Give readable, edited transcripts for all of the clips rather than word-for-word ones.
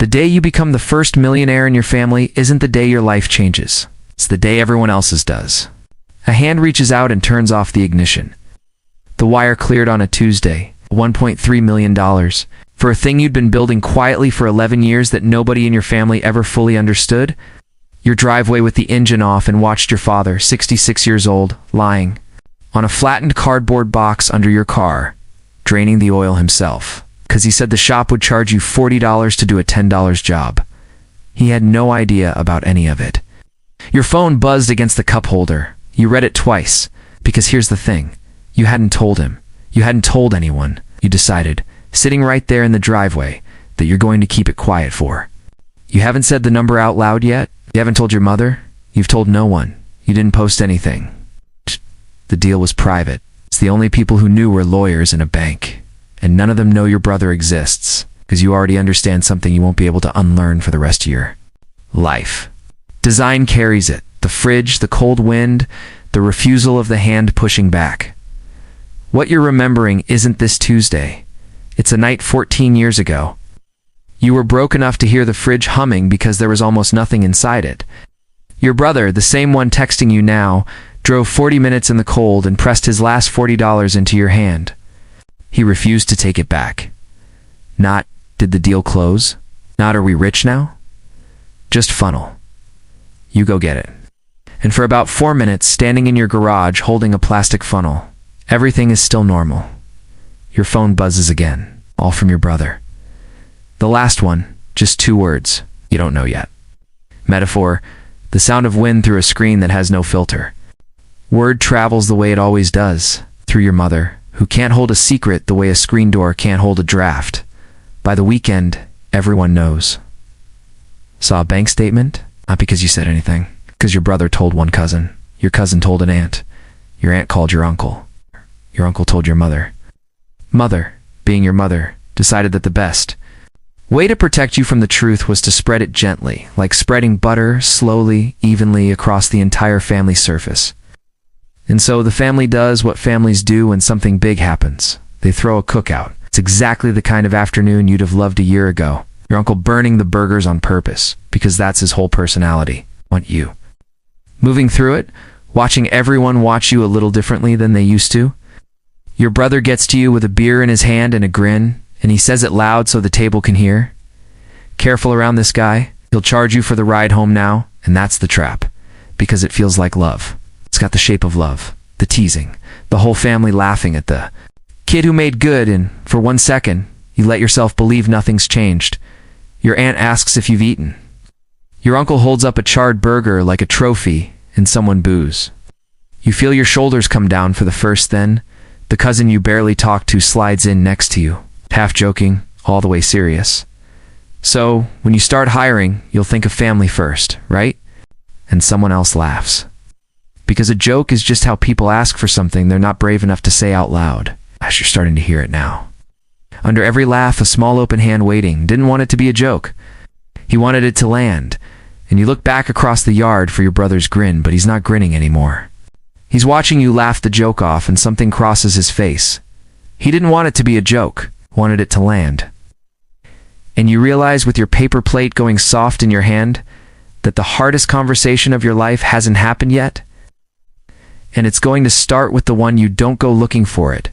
The day you become the first millionaire in your family isn't the day your life changes. It's the day everyone else's does. A hand reaches out and turns off the ignition. The wire cleared on a Tuesday, $1.3 million, for a thing you'd been building quietly for 11 years that nobody in your family ever fully understood. Your driveway with the engine off and watched your father, 66 years old, lying on a flattened cardboard box under your car, draining the oil himself, because he said the shop would charge you $40 to do a $10 job. He had no idea about any of it. Your phone buzzed against the cup holder. You read it twice, because here's the thing. You hadn't told him. You hadn't told anyone. You decided, sitting right there in the driveway, that you're going to keep it quiet for. You haven't said the number out loud yet. You haven't told your mother. You've told no one. You didn't post anything. The deal was private. It's the only people who knew were lawyers and a bank. And none of them know your brother exists, because you already understand something you won't be able to unlearn for the rest of your life. Design carries it. The fridge, the cold wind, the refusal of the hand pushing back. What you're remembering isn't this Tuesday. It's a night 14 years ago. You were broke enough to hear the fridge humming because there was almost nothing inside it. Your brother, the same one texting you now, drove 40 minutes in the cold and pressed his last $40 into your hand. He refused to take it back. Not, did the deal close? Not, are we rich now? Just funnel. You go get it. And for about 4 minutes, standing in your garage holding a plastic funnel, everything is still normal. Your phone buzzes again, all from your brother. The last one, just 2 words, you don't know yet. Metaphor, the sound of wind through a screen that has no filter. Word travels the way it always does, through your mother, who can't hold a secret the way a screen door can't hold a draft. By the weekend, everyone knows. Saw a bank statement? Not because you said anything. Because your brother told one cousin. Your cousin told an aunt. Your aunt called your uncle. Your uncle told your mother. Mother, being your mother, decided that the best way to protect you from the truth was to spread it gently, like spreading butter slowly, evenly across the entire family surface. And so the family does what families do when something big happens. They throw a cookout. It's exactly the kind of afternoon you'd have loved a year ago. Your uncle burning the burgers on purpose, because that's his whole personality. Want you. Moving through it, watching everyone watch you a little differently than they used to. Your brother gets to you with a beer in his hand and a grin, and he says it loud so the table can hear. Careful around this guy. He'll charge you for the ride home now, and that's the trap. Because it feels like love. It's got the shape of love. The teasing. The whole family laughing at the kid who made good, and for 1 second, you let yourself believe nothing's changed. Your aunt asks if you've eaten. Your uncle holds up a charred burger like a trophy, and someone boos. You feel your shoulders come down for the first then. The cousin you barely talk to slides in next to you, half joking, all the way serious. So, when you start hiring, you'll think of family first, right? And someone else laughs. Because a joke is just how people ask for something they're not brave enough to say out loud. Gosh, you're starting to hear it now. Under every laugh, a small open hand waiting didn't want it to be a joke. He wanted it to land. And you look back across the yard for your brother's grin, but he's not grinning anymore. He's watching you laugh the joke off, and something crosses his face. He didn't want it to be a joke, wanted it to land. And you realize with your paper plate going soft in your hand that the hardest conversation of your life hasn't happened yet. And it's going to start with the one you don't go looking for it.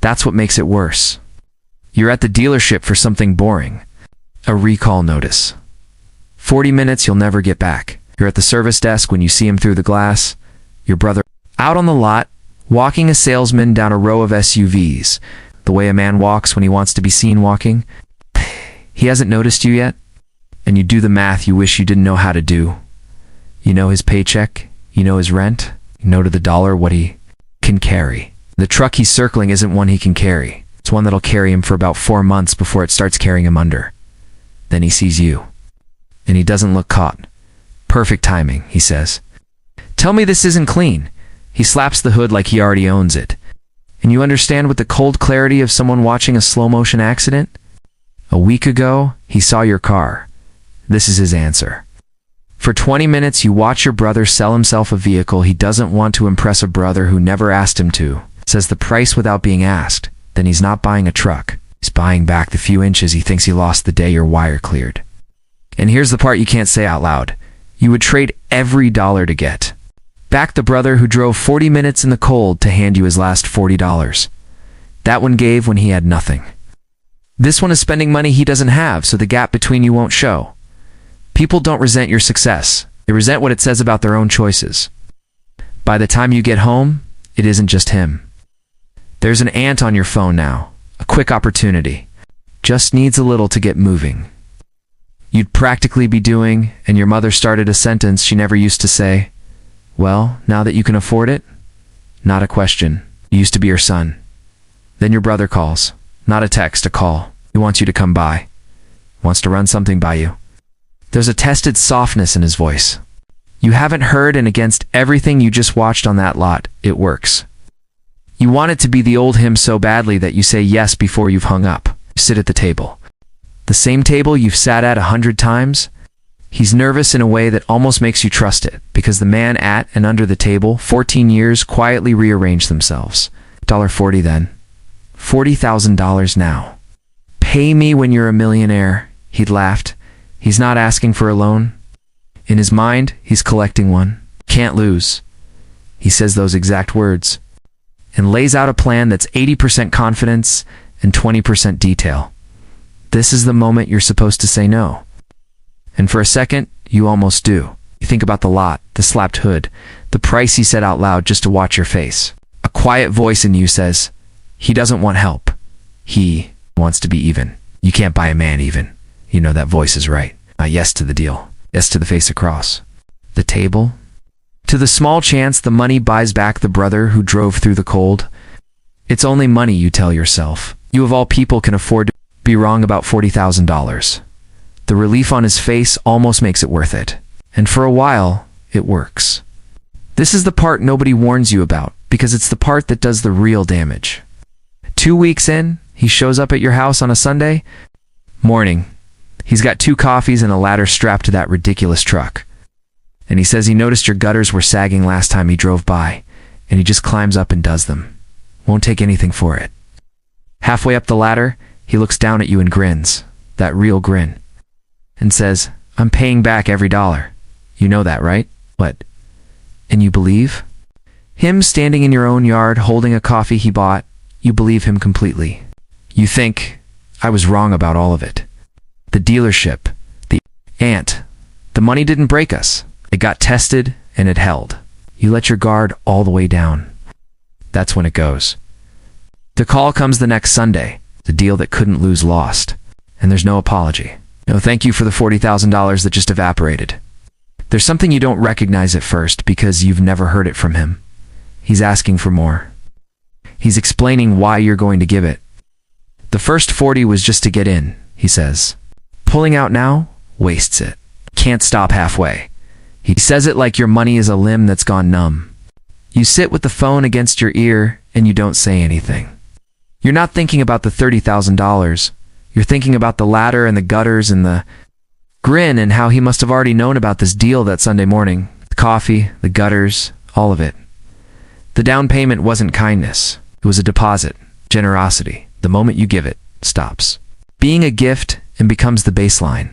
That's what makes it worse. You're at the dealership for something boring. A recall notice. 40 minutes you'll never get back. You're at the service desk when you see him through the glass. Your brother out on the lot, walking a salesman down a row of SUVs, the way a man walks when he wants to be seen walking. He hasn't noticed you yet, and you do the math you wish you didn't know how to do. You know his paycheck, you know his rent, you know to the dollar what he can carry. The truck he's circling isn't one he can carry. It's one that'll carry him for about 4 months before it starts carrying him under. Then he sees you. And he doesn't look caught. Perfect timing, he says. Tell me this isn't clean. He slaps the hood like he already owns it. And you understand with the cold clarity of someone watching a slow-motion accident? A week ago, he saw your car. This is his answer. For 20 minutes, you watch your brother sell himself a vehicle he doesn't want to impress a brother who never asked him to. Says the price without being asked. Then he's not buying a truck. He's buying back the few inches he thinks he lost the day your wire cleared. And here's the part you can't say out loud. You would trade every dollar to get back the brother who drove 40 minutes in the cold to hand you his last $40. That one gave when he had nothing. This one is spending money he doesn't have, so the gap between you won't show. People don't resent your success. They resent what it says about their own choices. By the time you get home, it isn't just him. There's an ant on your phone now. A quick opportunity. Just needs a little to get moving. You'd practically be doing, and your mother started a sentence she never used to say. Well, now that you can afford it? Not a question. You used to be her son. Then your brother calls. Not a text, a call. He wants you to come by. Wants to run something by you. There's a tested softness in his voice. You haven't heard, and against everything you just watched on that lot, it works. You want it to be the old him so badly that you say yes before you've hung up. You sit at the table. The same table you've sat at 100 times? He's nervous in a way that almost makes you trust it, because the man at and under the table, 14 years, quietly rearranged themselves. $40 then. $40,000 now. Pay me when you're a millionaire, he'd laughed. He's not asking for a loan. In his mind, he's collecting one. Can't lose. He says those exact words, and lays out a plan that's 80% confidence and 20% detail. This is the moment you're supposed to say no. And for a second, you almost do. You think about the lot, the slapped hood, the price he said out loud just to watch your face. A quiet voice in you says, he doesn't want help. He wants to be even. You can't buy a man even. You know that voice is right. Not yes to the deal. Yes to the face across. The table? To the small chance the money buys back the brother who drove through the cold. It's only money, you tell yourself. You of all people can afford to be wrong about $40,000. The relief on his face almost makes it worth it. And for a while, it works. This is the part nobody warns you about, because it's the part that does the real damage. 2 weeks in, he shows up at your house on a Sunday morning. He's got 2 coffees and a ladder strapped to that ridiculous truck. And he says he noticed your gutters were sagging last time he drove by, and he just climbs up and does them. Won't take anything for it. Halfway up the ladder, he looks down at you and grins, that real grin, and says, I'm paying back every dollar. You know that, right? What? And you believe? Him standing in your own yard holding a coffee he bought, you believe him completely. You think, I was wrong about all of it. The dealership, the ant, the money didn't break us. It got tested and it held. You let your guard all the way down. That's when it goes. The call comes the next Sunday, the deal that couldn't lose lost, and there's no apology. No thank you for the $40,000 that just evaporated. There's something you don't recognize at first because you've never heard it from him. He's asking for more. He's explaining why you're going to give it. The first 40 was just to get in, he says. Pulling out now wastes it. Can't stop halfway. He says it like your money is a limb that's gone numb. You sit with the phone against your ear and you don't say anything. You're not thinking about the $30,000. You're thinking about the ladder and the gutters and the grin and how he must have already known about this deal that Sunday morning. The coffee, the gutters, all of it. The down payment wasn't kindness. It was a deposit, generosity. The moment you give it, stops being a gift and becomes the baseline.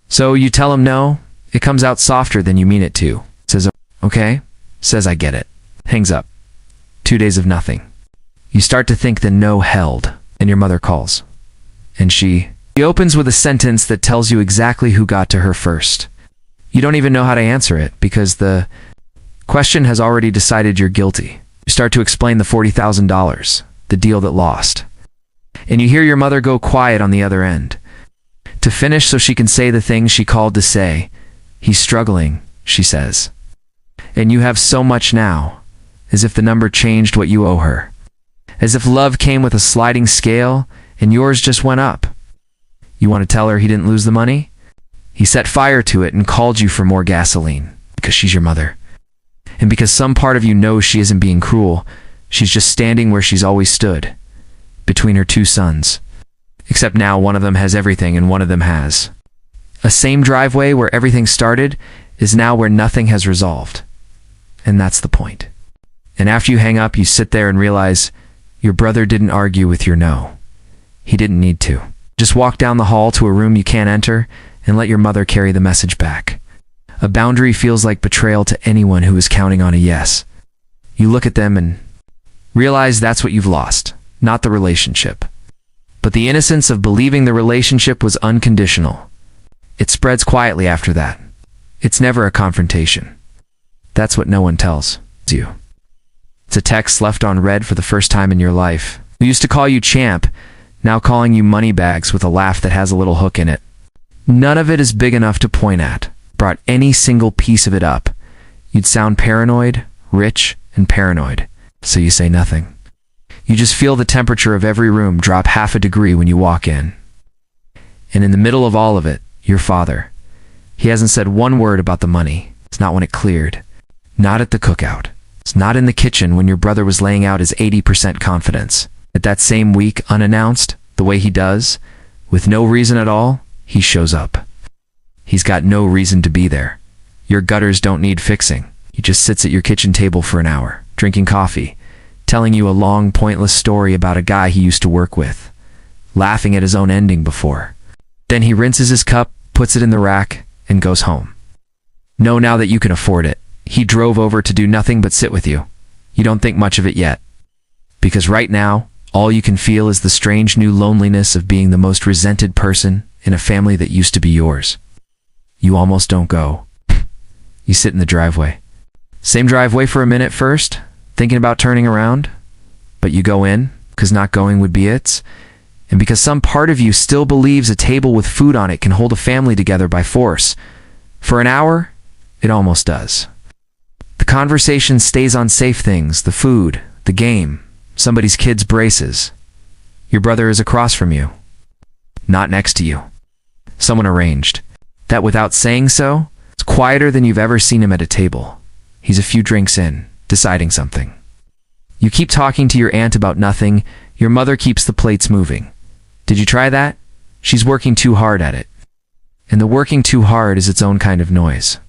So you tell him no, it comes out softer than you mean it to. Says, okay, says I get it. Hangs up. 2 days of nothing. You start to think the no held, and your mother calls. And she opens with a sentence that tells you exactly who got to her first. You don't even know how to answer it because the question has already decided you're guilty. You start to explain the $40,000, the deal that lost. And you hear your mother go quiet on the other end. To finish so she can say the thing she called to say. He's struggling, she says. And you have so much now, as if the number changed what you owe her. As if love came with a sliding scale and yours just went up. You want to tell her he didn't lose the money? He set fire to it and called you for more gasoline because she's your mother. And because some part of you knows she isn't being cruel, she's just standing where she's always stood, between her 2 sons. Except now one of them has everything and one of them has. A same driveway where everything started is now where nothing has resolved. And that's the point. And after you hang up, you sit there and realize your brother didn't argue with your no. He didn't need to. Just walk down the hall to a room you can't enter and let your mother carry the message back. A boundary feels like betrayal to anyone who is counting on a yes. You look at them and realize that's what you've lost, not the relationship, but the innocence of believing the relationship was unconditional. It spreads quietly after that. It's never a confrontation. That's what no one tells you. It's a text left on read for the first time in your life. We used to call you champ, now calling you moneybags with a laugh that has a little hook in it. None of it is big enough to point at. Brought any single piece of it up, you'd sound paranoid, rich, and paranoid, so you say nothing. You just feel the temperature of every room drop half a degree when you walk in. And in the middle of all of it, your father. He hasn't said one word about the money. It's not when it cleared. Not at the cookout. It's not in the kitchen when your brother was laying out his 80% confidence. At that same week, unannounced, the way he does, with no reason at all, he shows up. He's got no reason to be there. Your gutters don't need fixing. He just sits at your kitchen table for an hour, drinking coffee, telling you a long, pointless story about a guy he used to work with, laughing at his own ending before. Then he rinses his cup, puts it in the rack, and goes home. Know now that you can afford it. He drove over to do nothing but sit with you. You don't think much of it yet. Because right now, all you can feel is the strange new loneliness of being the most resented person in a family that used to be yours. You almost don't go. You sit in the driveway. Same driveway for a minute first, thinking about turning around, but you go in, because not going would be it, and because some part of you still believes a table with food on it can hold a family together by force. For an hour, it almost does. The conversation stays on safe things, the food, the game, somebody's kid's braces. Your brother is across from you, not next to you. Someone arranged. That without saying so, it's quieter than you've ever seen him at a table. He's a few drinks in, deciding something. You keep talking to your aunt about nothing. Your mother keeps the plates moving. Did you try that? She's working too hard at it. And the working too hard is its own kind of noise.